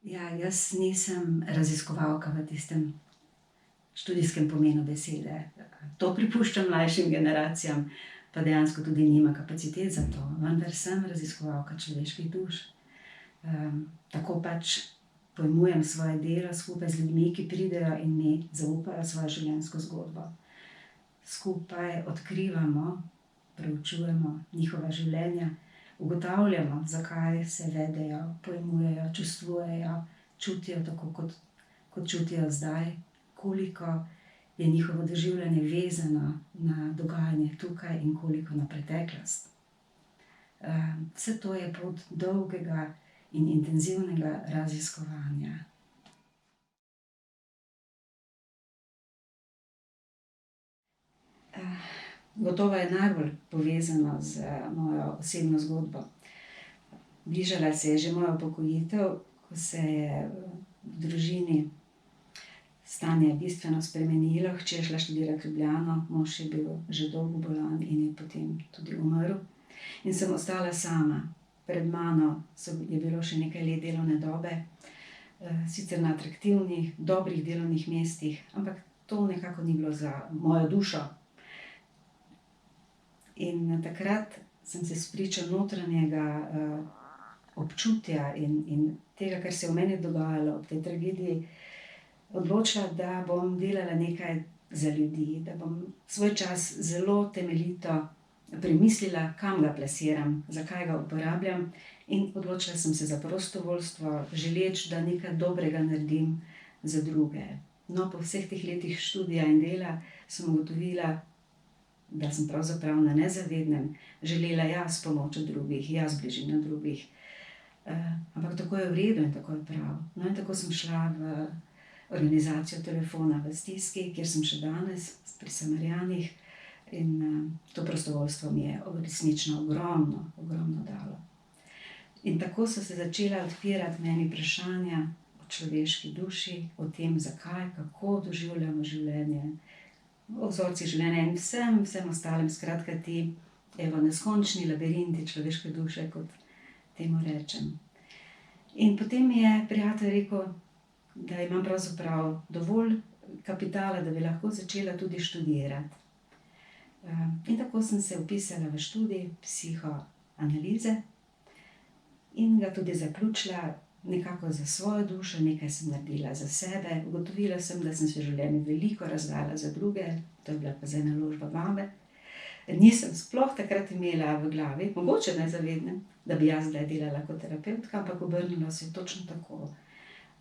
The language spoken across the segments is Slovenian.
Ja, jaz nisem raziskovalka v tistem študijskem pomenu besede. To prepuščam mlajšim generacijam, pa dejansko tudi nimam kapacitet za to. Vendar sem raziskovalka človeških duš. Tako pač pojmujem svoje delo skupaj z ljudmi, ki pridejo in mi zaupajo svojo življenjsko zgodbo. Skupaj odkrivamo, preučujemo njihova življenja, ugotavljamo, zakaj se vedejo, pojmujejo, čustvujejo, čutijo tako, kot čutijo zdaj, koliko je njihovo doživljanje vezano na dogajanje tukaj in koliko na preteklost. Vse to je pot dolgega in intenzivnega raziskovanja. Gotovo je najbolj povezano z mojo osebno zgodbo. Bližala se je že moja upokojitev, ko se je v družini stanje bistveno spremenilo. Hči je šla študirat v Ljubljano, mož je bil že dolgo bolan in je potem tudi umrl. In sem ostala sama. Pred mano je bilo še nekaj let delovne dobe, sicer na atraktivnih, dobrih delovnih mestih, ampak to nekako ni bilo za mojo dušo. In takrat sem se spričo notranjega občutja in tega, kar se je v meni dogajalo ob tej tragediji, odločila, da bom delala nekaj za ljudi, da bom svoj čas zelo temeljito premislila, kam ga plasiram, zakaj ga uporabljam, in odločila sem se za prostovoljstvo, želeč, da nekaj dobrega naredim za druge. No, po vseh teh letih študija in dela sem ugotovila, da sem pravzaprav na nezavednem želela jaz pomoč od drugih, jaz bližino drugih. Ampak tako je v redu in tako je prav. No, in tako sem šla v organizacijo Telefona v stiski, kjer sem še danes pri Samarjanih, in to prostovoljstvo mi je resnično ogromno dalo. In tako so se začela odpirati meni vprašanja o človeški duši, o tem, zakaj, kako doživljamo življenje, o vzorcih življenja in vsem ostalim, skratka ti neskončni labirinti človeške duše, kot temu rečem. In potem mi je prijatelj rekel, da imam pravzaprav dovolj kapitala, da bi lahko začela tudi študirati. In tako sem se vpisala v študij psihoanalize in ga tudi zaključila nekako za svojo dušo, nekaj sem naredila za sebe. Ugotovila sem, da sem se v življenju veliko razdala za druge, to je bila pa zdaj naložba vame. Nisem sploh takrat imela v glavi, mogoče nezavednem, da bi jaz zdaj delala kot terapevtka, ampak obrnilo se je točno tako.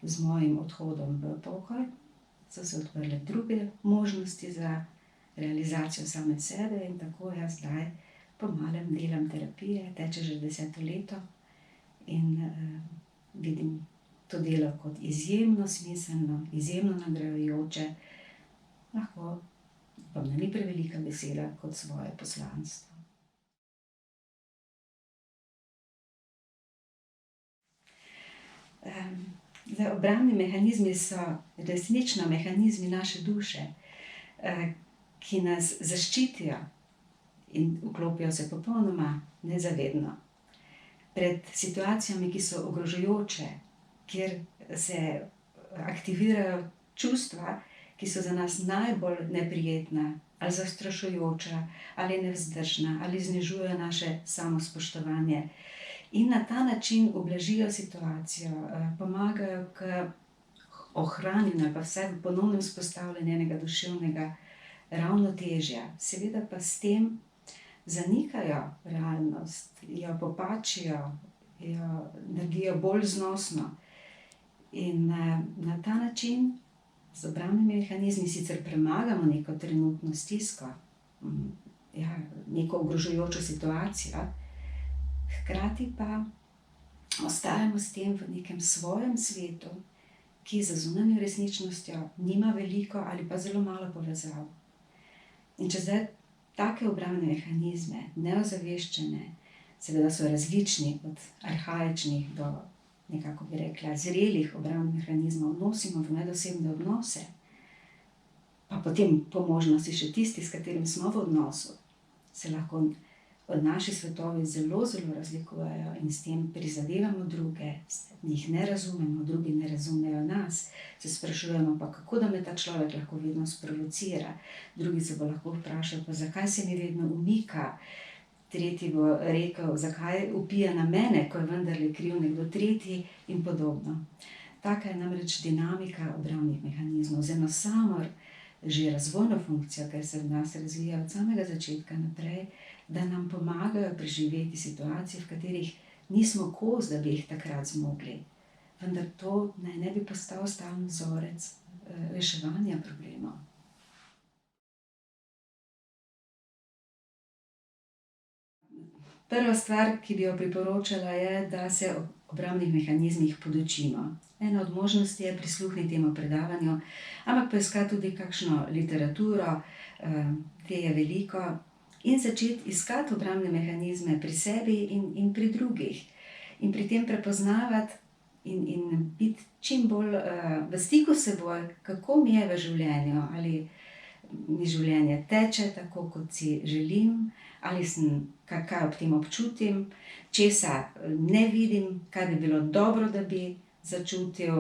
Z mojim odhodom v pokoj so se odprle druge možnosti za realizacijo same sebe in tako jaz zdaj po malem delam terapije, teče že 10. leto in vidim to delo kot izjemno smiselno, izjemno nagrajujoče, lahko pa me ni prevelika beseda kot svoje poslanstvo. Obrambni mehanizmi so resnično mehanizmi naše duše, ki nas zaščitijo in vklopijo se popolnoma nezavedno pred situacijami, ki so ogrožajoče, kjer se aktivirajo čustva, ki so za nas najbolj neprijetna ali zastrašujoča ali nevzdržna ali znižujejo naše samospoštovanje. In na ta način ublažijo situacijo, pomagajo k ohranjanju ali pa vsaj ponovnem vzpostavljanju enega duševnega ravnotežja. Seveda pa s tem zanikajo realnost, jo popačijo, jo naredijo bolj znosno. In na ta način z obrambnimi mehanizmi sicer premagamo neko trenutno stisko, neko ogrožajočo situacijo, hkrati pa ostajamo s tem v nekem svojem svetu, ki z zunanjo resničnostjo nima veliko ali pa zelo malo povezav. In če zdaj take obrambne mehanizme, neozaveščene, seveda so različni od arhaičnih do, nekako bi rekla, zrelih obrambnih mehanizmov, nosimo v medosebne odnose, pa potem po možnosti še tisti, s katerim smo v odnosu, se lahko naši svetovi zelo, zelo razlikujejo in s tem prizadevamo druge, jih ne razumemo, drugi ne razumejo nas, se sprašujemo pa, kako da me ta človek lahko vedno sprovocira. Drugi se bo lahko vprašal, pa zakaj se mi vedno umika. Tretji bo rekel, zakaj vpija na mene, ko je vendarle kriv nekdo tretji in podobno. Taka je namreč dinamika obrambnih mehanizmov. Z eno samo že razvojno funkcijo, ker se v nas razvija od samega začetka naprej, da nam pomagajo preživeti situacije, v katerih nismo kos, da bi jih takrat zmogli. Vendar to naj ne bi postal stalni vzorec reševanja problemov. Prva stvar, ki bi jo priporočala, je, da se o obrambnih mehanizmih podučimo. Ena od možnosti je prisluhniti temu predavanju, ampak poiskati tudi kakšno literaturo, te je veliko, in začeti iskati obrambne mehanizme pri sebi in pri drugih. In pri tem prepoznavati in biti čim bolj v stiku s seboj, kako mi je v življenju, ali mi življenje teče tako, kot si želim, ali kaj ob tem občutim, česa ne vidim, kaj bi bilo dobro, da bi začutil,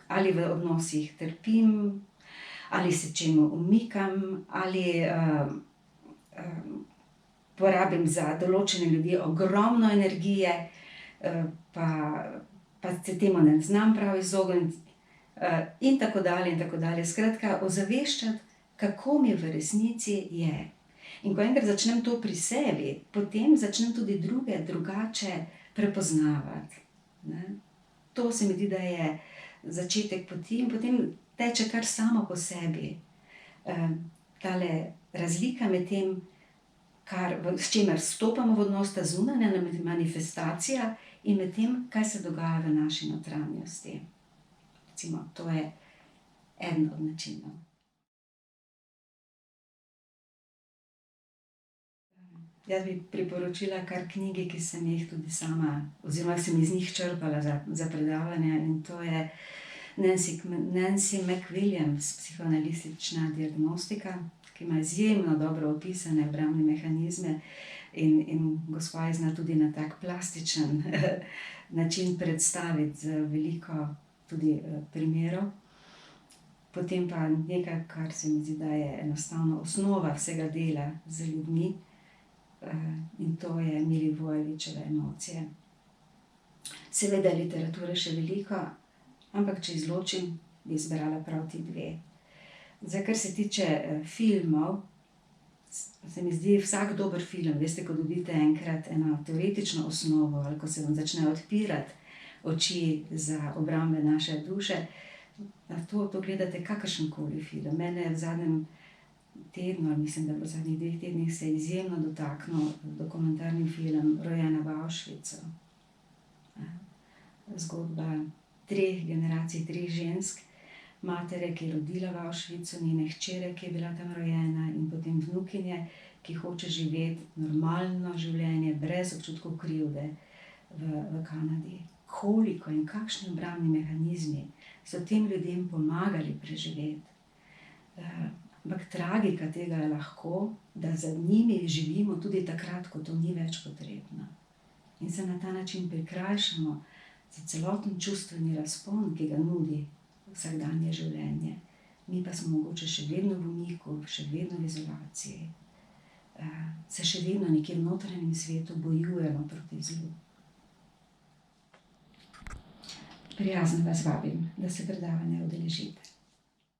ali v odnosih trpim, ali se čemu umikam, ali porabim za določene ljudi ogromno energije, pa se temu ne znam prav izogniti, in tako dalje in tako dalje. Skratka, ozaveščati, kako mi v resnici je. In ko enkrat začnem to pri sebi, potem začnem tudi druge drugače prepoznavati, ne. To se mi zdi, da je začetek poti in potem teče kar samo po sebi. Tale razlika med tem, s čimer vstopamo v odnos, ta zunanja manifestacija, in med tem, kaj se dogaja v naši notranjosti. Recimo, to je eden od načinov. Jaz bi priporočila kar knjigi, ki sem jih tudi sama, oziroma sem iz njih črpala za predavanja, in to je Nancy McWilliams, Psihoanalistična diagnostika, ki ima izjemno dobro opisane obrambne mehanizme in gospa je zna tudi na tak plastičen način predstaviti z veliko tudi primerov. Potem pa nekaj, kar se mi zdi, da je enostavno osnova vsega dela z ljudmi, in to je Milivojevićeve Emocije. Seveda je literature še veliko, ampak če izločim, bi izbrala prav ti dve. Zdaj, kar se tiče filmov, se mi zdi vsak dober film, veste, ko dobite enkrat eno teoretično osnovo ali ko se vam začnejo odpirati oči za obrambe naše duše, to gledate kakršenkoli film. Mene v zadnjem tednu, mislim, da v zadnjih 2 tednih, se je izjemno dotaknil dokumentarni film Rojena v Auschwitzu. Zgodba 3 generacij, 3 žensk, matere, ki je rodila v Auschwitzu, njene hčere, ki je bila tam rojena, in potem vnukinje, ki hoče živeti normalno življenje, brez občutkov krivde v Kanadi. Koliko in kakšni obrambni mehanizmi so tem ljudem pomagali preživeti. Ampak tragika tega je lahko, da za njimi živimo tudi takrat, ko to ni več potrebno. In se na ta način prikrajšamo za celoten čustveni razpon, ki ga nudi vsakdanje življenje. Mi pa smo mogoče še vedno v umiku, še vedno v izolaciji. Se še vedno nekje v notranjem svetu bojujemo proti zlu. Prijazno vas vabim, da se predavanja udeležite.